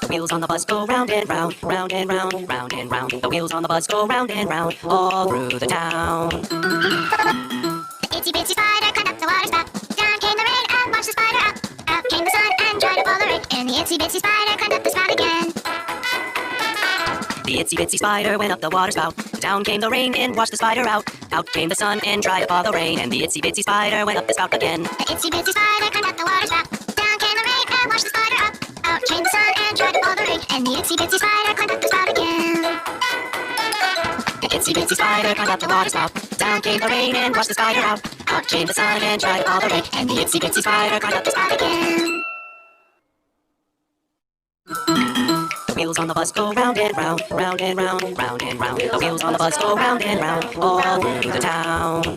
The wheels on the bus go round and round, round and round, round and round. The wheels on the bus go round and round, all through the town. The itsy bitsy spider climbed up the water spout. Down came the rain and washed the spider out. Out came the sun and dried up all the rain. And the itsy bitsy spider climbed up the spout again. The itsy bitsy spider went up the water spout. Down came the rain and washed the spider out. Out came the sun and dried up all the rain. And the itsy bitsy spider went up the spout again. The itsy bitsy spider climbed up the water spout. Down came the rain and washed the spider out. Out came the sun and dried up all the rain. And the itsy bitsy spider climbed up the spout again. The itsy bitsy spider climbed up the water spout. Down came the rain and washed the spider out. Out came the sun and dried up all the rain. And the itsy bitsy spider climbed up the spout again. The wheels on the bus go round and round, round and round, round and round. The wheels on the bus go round and round, all through the town. The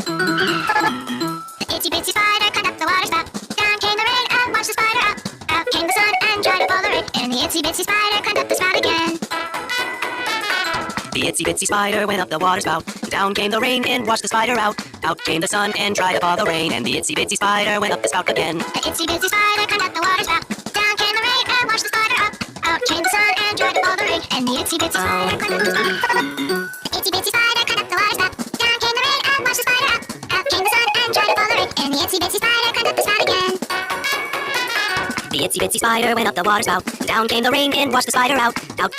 itsy bitsy spider climbed up the water spout. Down came the rain and washed the spider out. Out came the sun and dried up all the rain. And the itsy bitsy spider climbed up the spout again. The itsy bitsy spider went up the water spout. Down came the rain and washed the spider out. Out came the sun and dried up all the rain. And the itsy bitsy spider went up the spout again. The itsy bitsy spider climbed up the water spout. Down came the rain and washed the spider out. Out came the sun and dried up all the rain. And the itsy bitsy spider climbed up the spout. The itsy bitsy spider climbed up the water spout. Down came the rain and washed the spider out. Out came the sun and dried up all the rain. And the itsy bitsy spider climbed up the spout again. The itsy bitsy spider went up the water spout. Down came the rain and washed the spider out. Out came